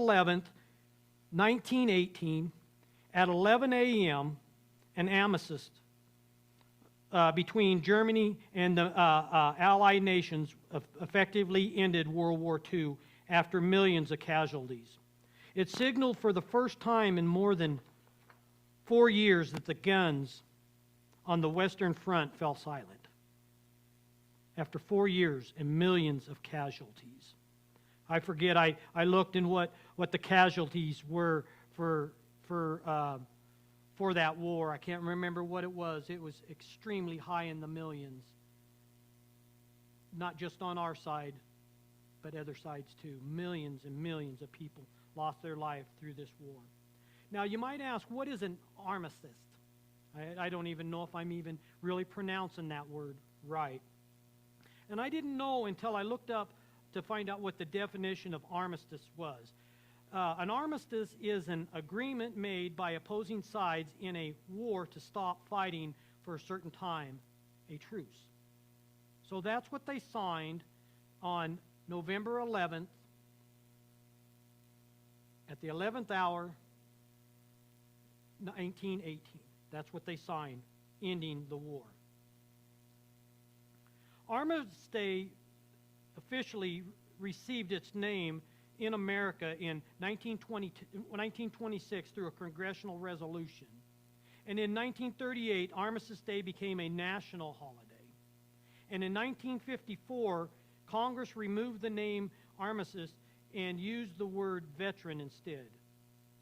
11th, 1918, at 11 a.m., an armistice between Germany and the Allied nations effectively ended World War II after millions of casualties. It signaled for the first time in more than 4 years that the guns on the Western Front fell silent. After 4 years and millions of casualties. I forget, I looked in what the casualties were for that war. I can't remember what it was. It was extremely high in the millions. Not just on our side, but other sides too. Millions and millions of people lost their life through this war. Now you might ask, what is an armistice? I don't even know if I'm even really pronouncing that word right. And I didn't know until I looked up to find out what the definition of armistice was. An armistice is an agreement made by opposing sides in a war to stop fighting for a certain time, a truce. So that's what they signed on November 11th at the 11th hour, 1918. That's what they signed, ending the war. Armistice Day officially received its name in America in 1926 through a congressional resolution. And in 1938, Armistice Day became a national holiday. And in 1954, Congress removed the name Armistice and used the word veteran instead.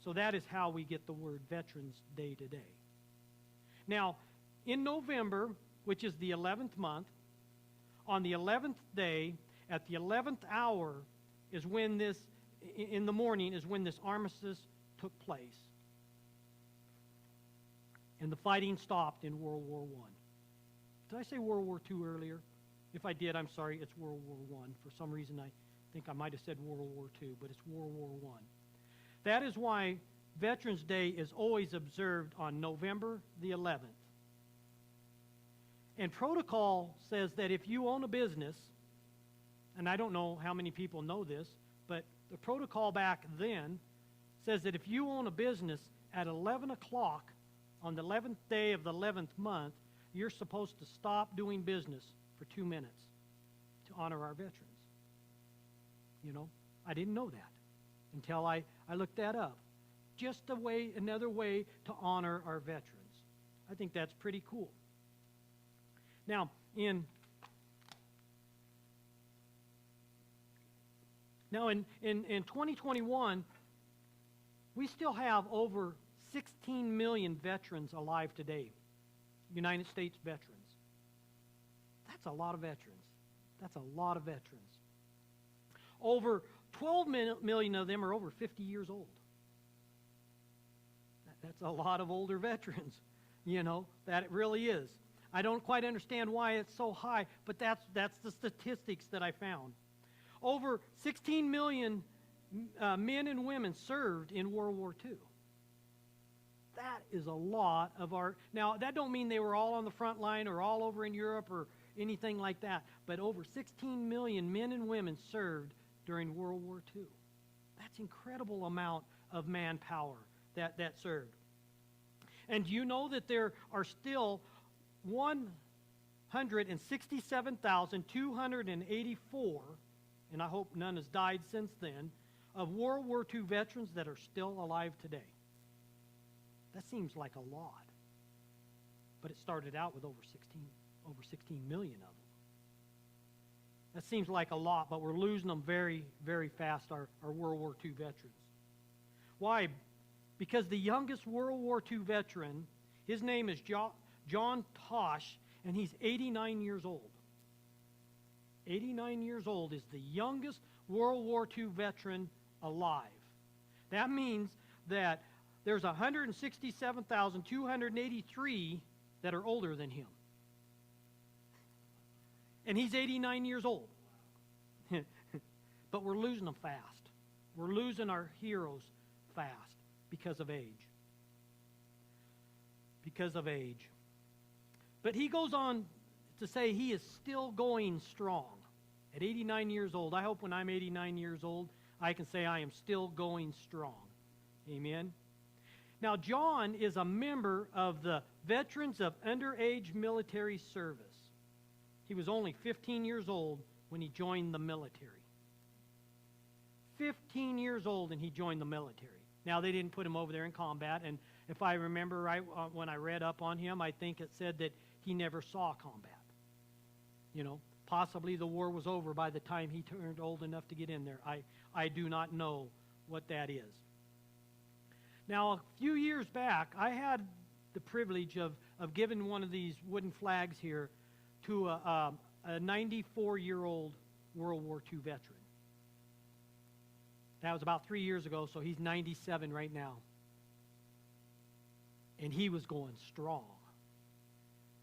So that is how we get the word Veterans Day today. Now, in November, which is the 11th month, on the 11th day, at the 11th hour, is when this, in the morning, is when this armistice took place. And the fighting stopped in World War I. Did I say World War II earlier? If I did, I'm sorry, it's World War I. For some reason, I think I might have said World War II, but it's World War I. That is why Veterans Day is always observed on November the 11th. And protocol says that if you own a business, and I don't know how many people know this, but the protocol back then says that if you own a business at 11 o'clock on the 11th day of the 11th month, you're supposed to stop doing business for 2 minutes to honor our veterans. You know, I didn't know that until I looked that up. Just another way to honor our veterans. I think that's pretty cool. Now, in 2021, we still have over 16 million veterans alive today, United States veterans. That's a lot of veterans. That's a lot of veterans. Over 12 million of them are over 50 years old. That's a lot of older veterans, you know, that it really is. I don't quite understand why it's so high, but that's the statistics that I found. Over 16 million men and women served in World War II. That is a lot of our... Now, that don't mean they were all on the front line or all over in Europe or anything like that, but over 16 million men and women served during World War II. That's an incredible amount of manpower that served. And do you know that there are still 167,284, and I hope none has died since then, of World War II veterans that are still alive today? That seems like a lot. But it started out with over 16 million of them. That seems like a lot, but we're losing them very, very fast, our World War II veterans. Why? Because the youngest World War II veteran, his name is John Tosh, and he's 89 years old. 89 years old is the youngest World War II veteran alive. That means that there's 167,283 that are older than him. And he's 89 years old. But we're losing them fast. We're losing our heroes fast because of age. Because of age. But he goes on to say he is still going strong at 89 years old. I hope when I'm 89 years old, I can say I am still going strong. Amen. Now, John is a member of the Veterans of Underage Military Service. He was only 15 years old when he joined the military. 15 years old and he joined the military. Now, they didn't put him over there in combat, and if I remember right, when I read up on him, I think it said that he never saw combat. You know, possibly the war was over by the time he turned old enough to get in there. I do not know what that is. Now, a few years back, I had the privilege of giving one of these wooden flags here to a 94-year-old World War II veteran. That was about 3 years ago, so he's 97 right now. And he was going strong.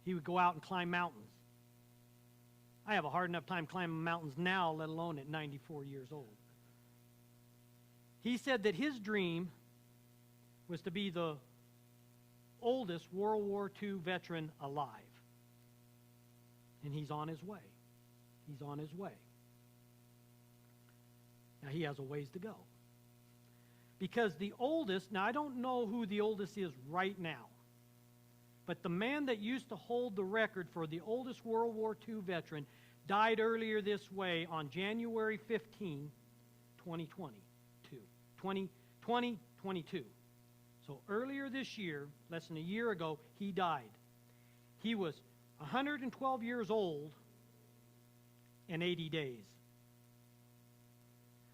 He would go out and climb mountains. I have a hard enough time climbing mountains now, let alone at 94 years old. He said that his dream was to be the oldest World War II veteran alive. And he's on his way. He's on his way. Now, he has a ways to go. Because the oldest, now I don't know who the oldest is right now, but the man that used to hold the record for the oldest World War II veteran died earlier this way on January 15, 2022. So earlier this year, less than a year ago, he died. He was 112 years old and 80 days.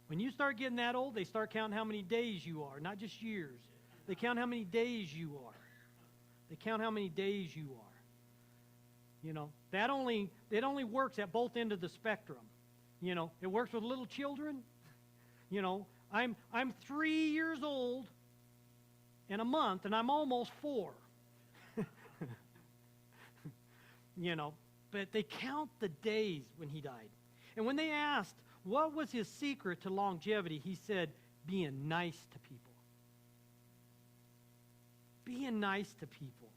When you start getting that old, they start counting how many days you are, not just years. They count how many days you are. They count how many days you are. You know, it only works at both ends of the spectrum. You know, it works with little children. You know, I'm 3 years old in a month, and I'm almost 4. You know, but they count the days when he died. And when they asked, what was his secret to longevity? He said, being nice to people. Being nice to people.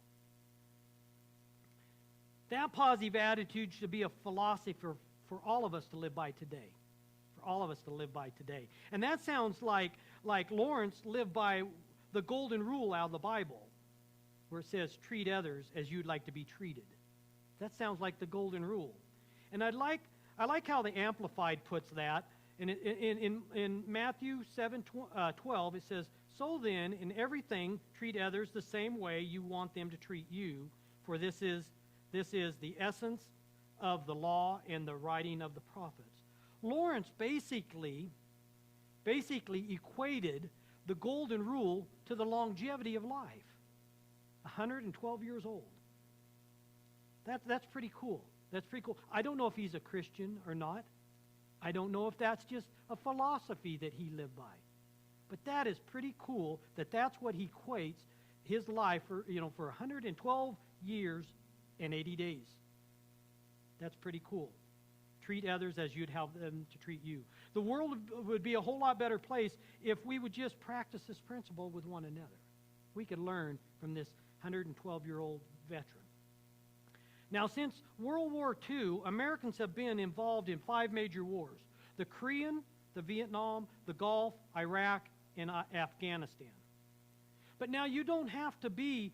That positive attitude should be a philosophy for all of us to live by today. For all of us to live by today. And that sounds like Lawrence lived by the golden rule out of the Bible, where it says, treat others as you'd like to be treated. That sounds like the golden rule. And I like how the Amplified puts that. And in Matthew 7:12, it says, so then, in everything, treat others the same way you want them to treat you, for this is the essence of the law and the writing of the prophets. Lawrence basically equated the golden rule to the longevity of life. 112 years old. That's pretty cool. That's pretty cool. I don't know if he's a Christian or not. I don't know if that's just a philosophy that he lived by. But that is pretty cool that that's what he equates his life for 112 years and 80 days. That's pretty cool. Treat others as you'd have them to treat you. The world would be a whole lot better place if we would just practice this principle with one another. We could learn from this 112-year-old veteran. Now, since World War II, Americans have been involved in 5 major wars: the Korean, the Vietnam, the Gulf, Iraq, and Afghanistan. But now you don't have to be,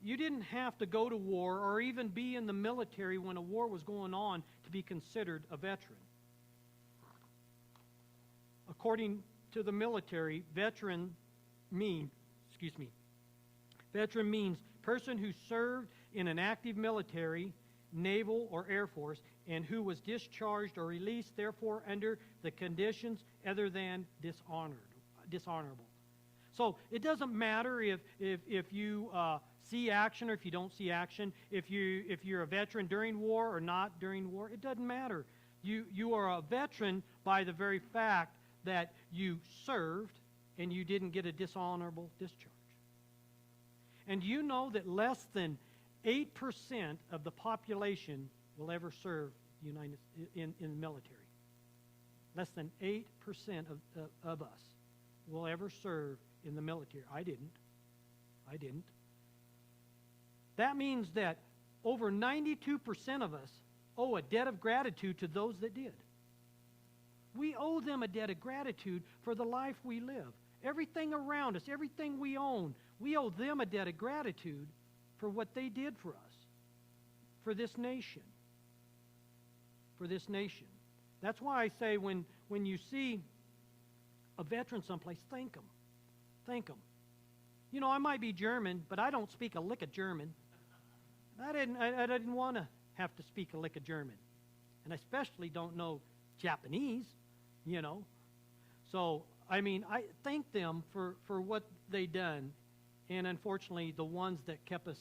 you didn't have to go to war or even be in the military when a war was going on to be considered a veteran. According to the military, veteran means person who served in an active military, naval, or air force, and who was discharged or released, therefore, under the conditions other than dishonorable. So it doesn't matter if you see action or if you don't see action, if you're a veteran during war or not during war. It doesn't matter. You are a veteran by the very fact that you served and you didn't get a dishonorable discharge. And you know that less than 8% of the population will ever serve in the military. Less than 8% of us will ever serve in the military. I didn't. That means that over 92% of us owe a debt of gratitude to those that did. We owe them a debt of gratitude for the life we live. Everything around us, everything we own, we owe them a debt of gratitude for what they did for us, for this nation. For this nation. That's why I say when you see a veteran someplace, thank them. Thank them. You know, I might be German, but I don't speak a lick of German. I didn't want to have to speak a lick of German. And I especially don't know Japanese, you know. So, I mean, I thank them for what they done. And unfortunately, the ones that kept us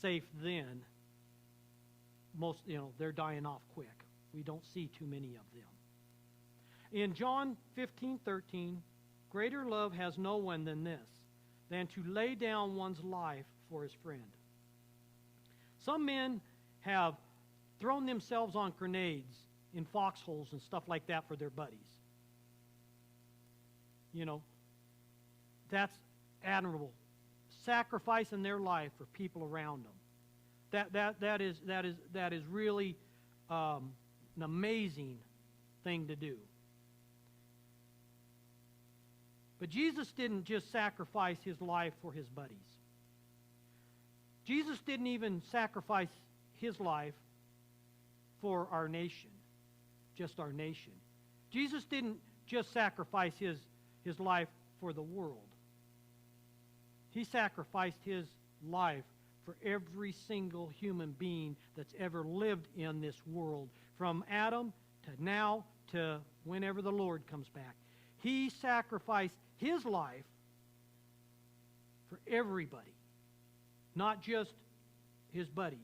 safe then, most, you know, they're dying off quick. We don't see too many of them. In John 15:13, greater love has no one than this, than to lay down one's life for his friend. Some men have thrown themselves on grenades in foxholes and stuff like that for their buddies. You know, that's admirable. Sacrificing their life for people around them. That is really an amazing thing to do. But Jesus didn't just sacrifice his life for his buddies. Jesus didn't even sacrifice his life for our nation, just our nation. Jesus didn't just sacrifice his life for the world. He sacrificed his life for every single human being that's ever lived in this world, from Adam to now to whenever the Lord comes back. He sacrificed his life for everybody, not just his buddies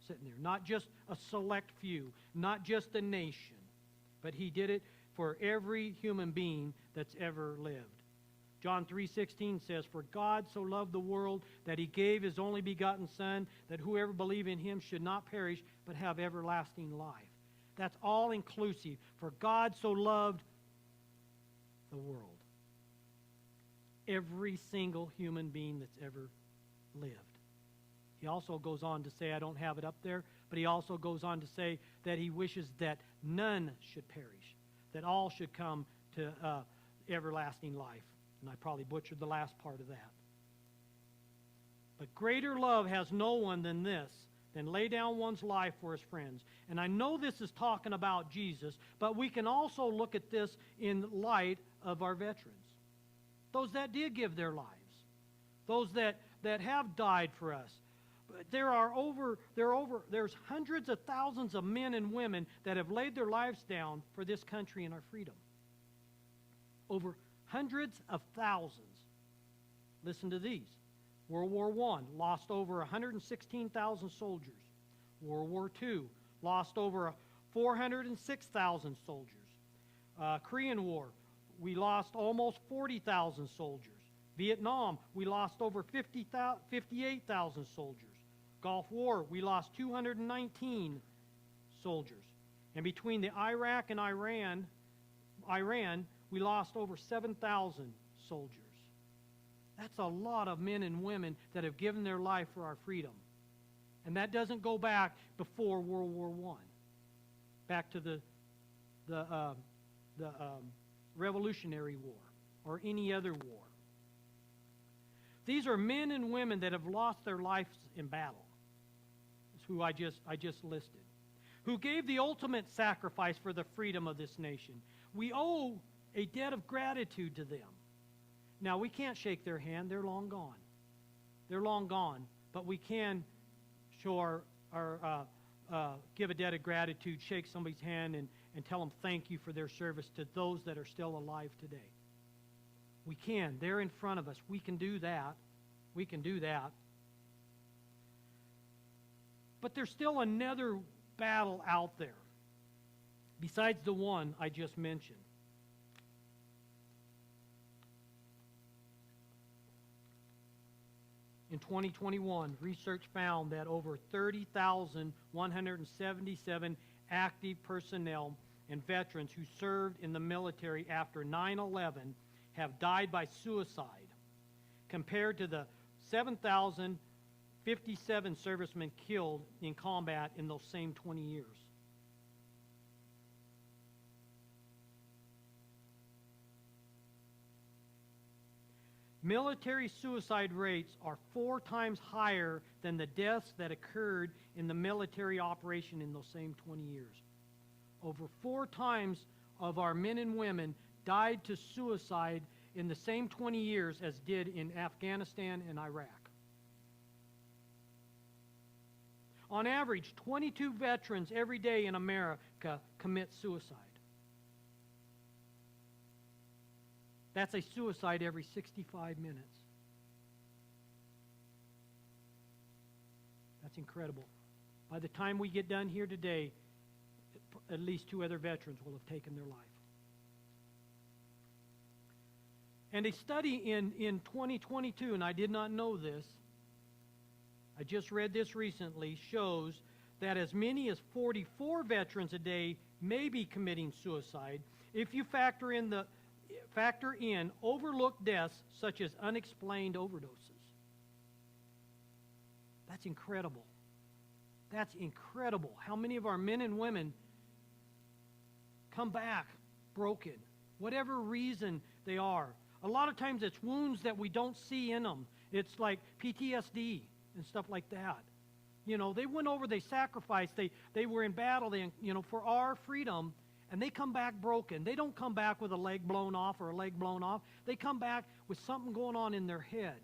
sitting there, not just a select few, not just a nation, but he did it for every human being that's ever lived. John 3:16 says, "For God so loved the world that he gave his only begotten Son, that whoever believes in him should not perish, but have everlasting life." That's all inclusive. For God so loved the world. Every single human being that's ever lived. He also goes on to say, I don't have it up there, but he also goes on to say that he wishes that none should perish, that all should come to everlasting life. And I probably butchered the last part of that. But greater love has no one than this, than lay down one's life for his friends. And I know this is talking about Jesus, but we can also look at this in light of our veterans. Those that did give their lives. Those that have died for us. There's hundreds of thousands of men and women that have laid their lives down for this country and our freedom. Over hundreds of thousands. Listen to these. World War I lost over 116,000 soldiers. World War II lost over 406,000 soldiers. Korean War, we lost almost 40,000 soldiers. Vietnam, we lost over 58,000 soldiers. Gulf War, we lost 219 soldiers. And between the Iraq and Iran, we lost over 7,000 soldiers. That's a lot of men and women that have given their life for our freedom. And that doesn't go back before World War I. Back to the Revolutionary War or any other war. These are men and women that have lost their lives in battle. That's who I just listed. Who gave the ultimate sacrifice for the freedom of this nation. We owe a debt of gratitude to them. Now, we can't shake their hand. They're long gone. They're long gone. But we can show give a debt of gratitude, shake somebody's hand, and tell them thank you for their service to those that are still alive today. We can. They're in front of us. We can do that. We can do that. But there's still another battle out there besides the one I just mentioned. In 2021, research found that over 30,177 active personnel and veterans who served in the military after 9/11 have died by suicide, compared to the 7,057 servicemen killed in combat in those same 20 years. military suicide rates are 4 times higher than the deaths that occurred in the military operation in those same 20 years. Over 4 times of our men and women died to suicide in the same 20 years as did in Afghanistan and Iraq. On average, 22 veterans every day in America commit suicide. That's a suicide every 65 minutes. That's incredible. By the time we get done here today, at least 2 other veterans will have taken their life. And a study in 2022, and I did not know this, I just read this recently, shows that as many as 44 veterans a day may be committing suicide if you factor in overlooked deaths such as unexplained overdoses. That's incredible. That's incredible. How many of our men and women come back broken, whatever reason they are. A lot of times it's wounds that we don't see in them. It's like PTSD and stuff like that. You know, they went over, they sacrificed, they were in battle, for our freedom, and they come back broken. They don't come back with a leg blown off or a leg blown off. They come back with something going on in their head.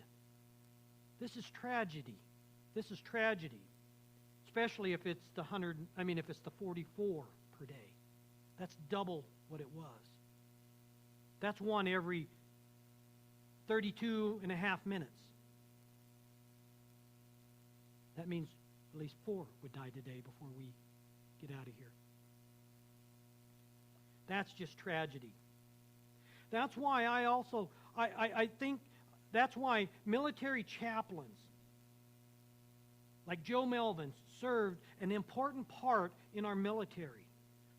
This is tragedy. This is tragedy. Especially if it's the 44 per day. That's double what it was. That's one every 32 and a half minutes. That means at least 4 would die today before we get out of here. That's just tragedy. That's why I think that's why military chaplains like Joe Melvin served an important part in our military.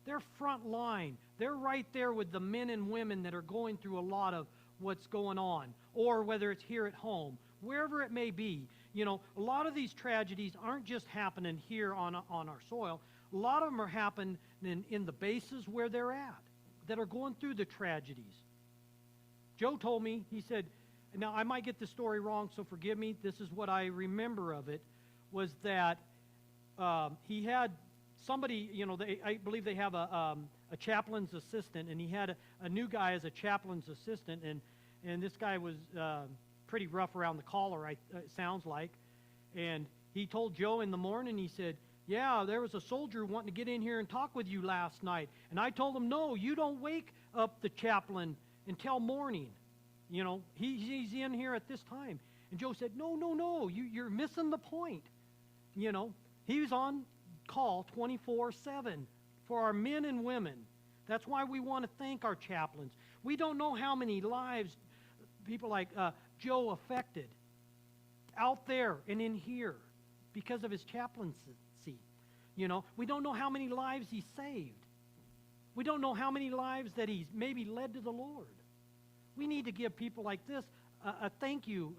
They're front line. They're right there with the men and women that are going through a lot of what's going on, or whether it's here at home, wherever it may be. You know, a lot of these tragedies aren't just happening here on our soil. A lot of them are happening in the bases where they're at, that are going through the tragedies. Joe told me, he said, now I might get this story wrong, so forgive me. This is what I remember of it, was that he had somebody, I believe they have a chaplain's assistant, and he had a new guy as a chaplain's assistant, and this guy was pretty rough around the collar, it sounds like. And he told Joe in the morning, he said, yeah, there was a soldier wanting to get in here and talk with you last night. And I told him, no, you don't wake up the chaplain until morning. You know, he's in here at this time. And Joe said, no, you're missing the point. You know, he was on call 24/7 for our men and women. That's why we want to thank our chaplains. We don't know how many lives people like Joe affected out there and in here because of his chaplaincy. You know, we don't know how many lives he saved. We don't know how many lives that he's maybe led to the Lord. We need to give people like this a thank you,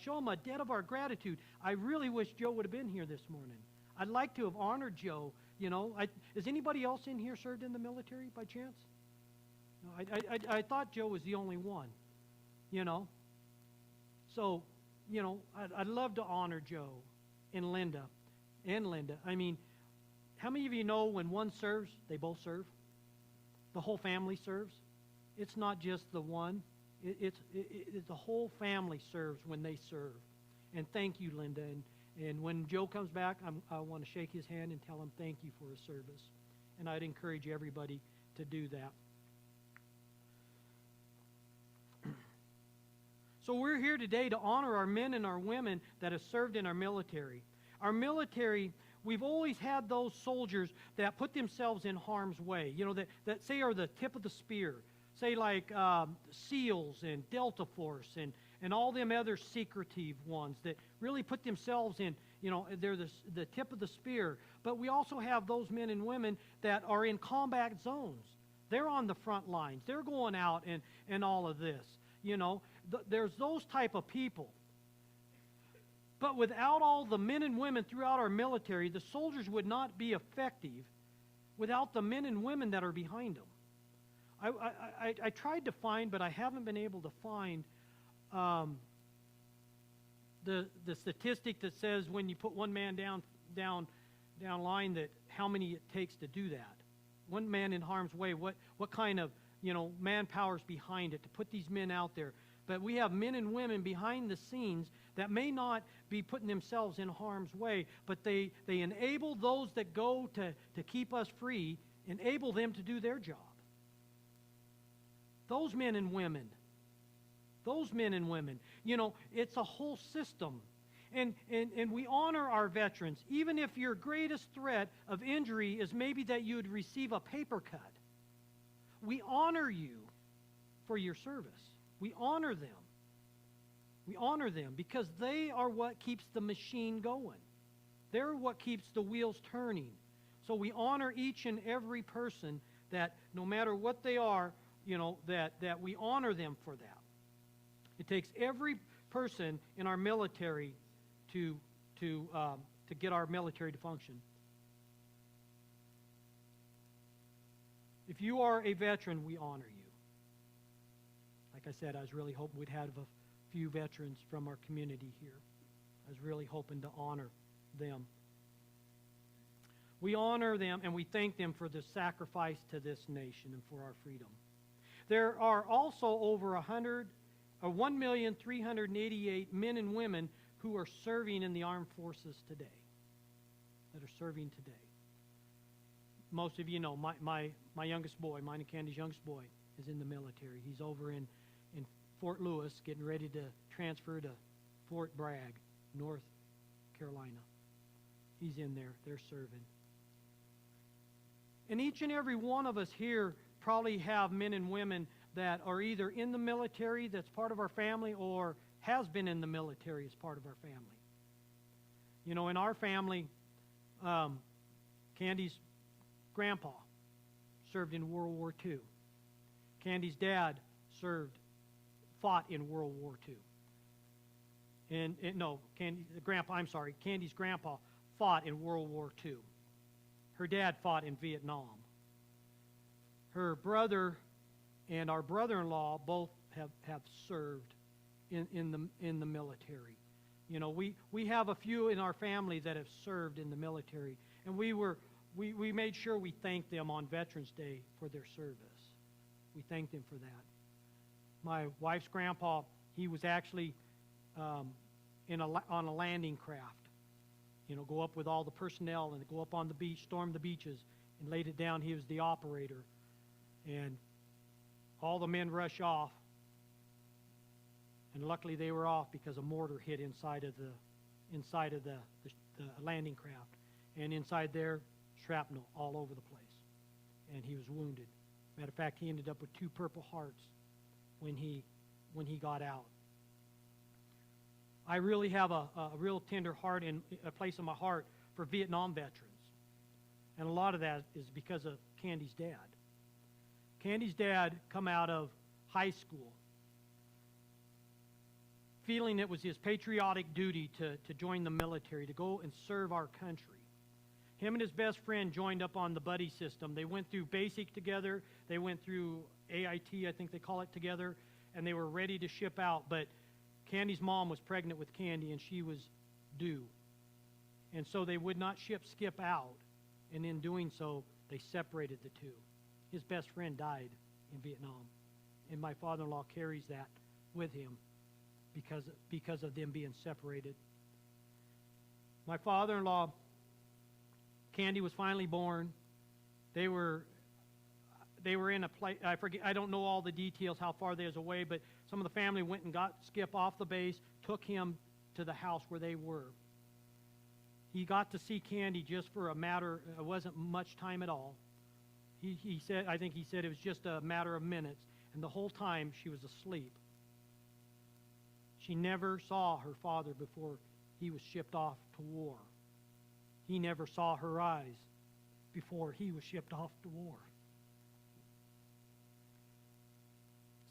show them a debt of our gratitude. I really wish Joe would have been here this morning. I'd like to have honored Joe. You know, is anybody else in here served in the military by chance? No, I thought Joe was the only one, you know. So, you know, I'd love to honor Joe and Linda. I mean, how many of you know when one serves, they both serve? The whole family serves. It's not just the one. It's the whole family serves when they serve. And thank you, Linda. And when Joe comes back, I want to shake his hand and tell him thank you for his service. And I'd encourage everybody to do that. So we're here today to honor our men and our women that have served in our military. Our military, we've always had those soldiers that put themselves in harm's way, you know, that say are the tip of the spear. Say like SEALs and Delta Force and all them other secretive ones that really put themselves in, you know, they're the tip of the spear. But we also have those men and women that are in combat zones. They're on the front lines. They're going out and all of this, you know. There's those type of people. But without all the men and women throughout our military, the soldiers would not be effective without the men and women that are behind them. I tried to find, but I haven't been able to find um, the statistic that says when you put one man down line, that how many it takes to do that. One man in harm's way, what kind of, manpower's behind it to put these men out there. But we have men and women behind the scenes that may not be putting themselves in harm's way, but they enable those that go to keep us free, enable them to do their job. Those men and women. Those men and women. It's a whole system. And we honor our veterans, even if your greatest threat of injury is maybe that you would receive a paper cut. We honor you for your service. We honor them. We honor them because they are what keeps the machine going. They're what keeps the wheels turning. So we honor each and every person that no matter what they are, that we honor them for that. It takes every person in our military to get our military to function. If you are a veteran, we honor you. Like I said, I was really hoping we'd have a few veterans from our community here. I was really hoping to honor them. We honor them and we thank them for the sacrifice to this nation and for our freedom. There are also over 1,388,000 men and women who are serving in the armed forces today. That are serving today. Most of you know, my youngest boy, mine and Candy's youngest boy, is in the military. He's over in Fort Lewis, getting ready to transfer to Fort Bragg, North Carolina. He's in there. They're serving. And each and every one of us here probably have men and women that are either in the military that's part of our family or has been in the military as part of our family. In our family, Candy's grandpa served in World War II. Candy's dad fought in World War II. Candy's grandpa fought in World War II. Her dad fought in Vietnam. Her brother and our brother-in-law both have served in the military. We have a few in our family that have served in the military, and we made sure we thanked them on Veterans Day for their service. We thanked them for that. My wife's grandpa, he was actually on a landing craft. Go up with all the personnel and go up on the beach, storm the beaches, and laid it down. He was the operator. And all the men rush off. And luckily they were off because a mortar hit inside of the landing craft. And inside there, shrapnel all over the place. And he was wounded. Matter of fact, he ended up with 2 Purple Hearts when he got out. I really have a real tender heart and a place in my heart for Vietnam veterans. And a lot of that is because of Candy's dad. Candy's dad come out of high school feeling it was his patriotic duty to join the military, to go and serve our country. Him and his best friend joined up on the buddy system. They went through basic together. They went through AIT, I think they call it, together, and they were ready to ship out. But Candy's mom was pregnant with Candy, and she was due. And so they would not skip out, and in doing so, they separated the two. His best friend died in Vietnam, and my father-in-law carries that with him because of them being separated. My father-in-law, Candy was finally born. They were in a place, I don't know all the details, how far they was away, but some of the family went and got Skip off the base, took him to the house where they were. He got to see Candy just for it wasn't much time at all. He said it was just a matter of minutes, and the whole time she was asleep. She never saw her father before he was shipped off to war. He never saw her eyes before he was shipped off to war.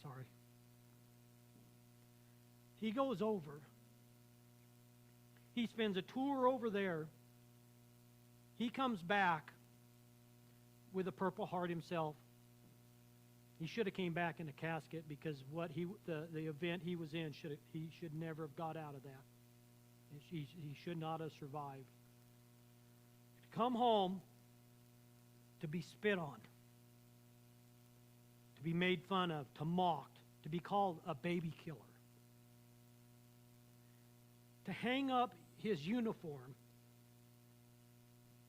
Sorry. He goes over. He spends a tour over there. He comes back with a Purple Heart himself. He should have came back in a casket, because the event he was in, he should never have got out of that. He should not have survived. To come home, to be spit on, to be made fun of, to mocked, to be called a baby killer, to hang up his uniform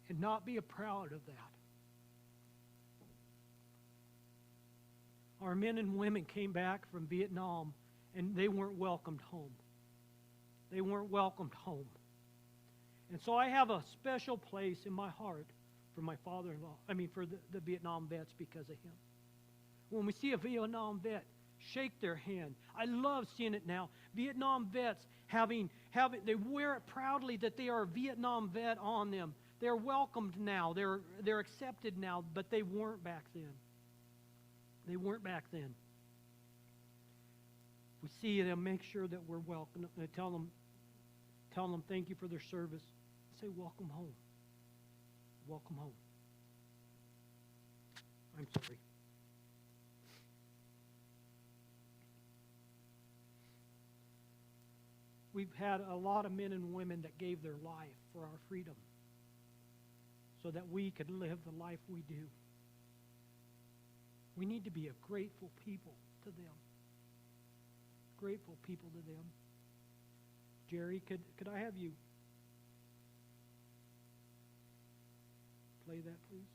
and not be proud of that. Our men and women came back from Vietnam, and they weren't welcomed home. They weren't welcomed home. And so I have a special place in my heart for my father-in-law, for the Vietnam vets, because of him. When we see a Vietnam vet, shake their hand. I love seeing it now. Vietnam vets they wear it proudly that they are a Vietnam vet on them. They're welcomed now. They're accepted now, but they weren't back then. They weren't back then. We see them, make sure that we're welcome. Tell them thank you for their service. Say, welcome home. Welcome home. I'm sorry. We've had a lot of men and women that gave their life for our freedom so that we could live the life we do. We need to be a grateful people to them. Grateful people to them. Jerry, could I have you play that, please?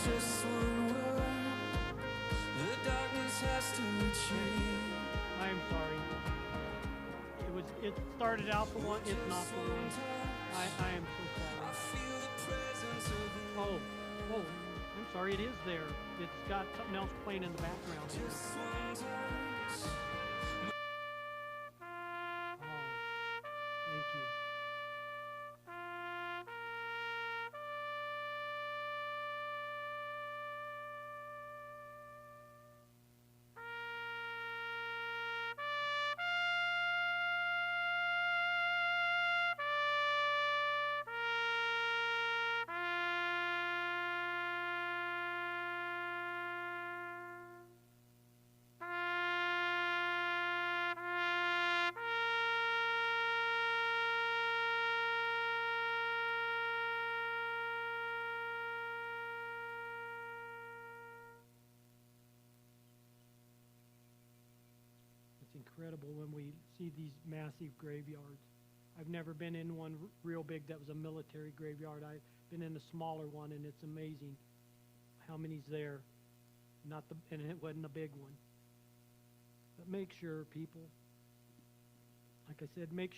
Just one word, the darkness has to change. I am sorry. It started out the one, it's not the one. I am so sorry. Oh, I'm sorry, it is there. It's got something else playing in the background. Just one touch. Oh, thank you. It's incredible when we see these massive graveyards. I've never been in one real big that was a military graveyard. I've been in a smaller one, and it's amazing how many's there. And it wasn't a big one. But make sure, people, like I said, make sure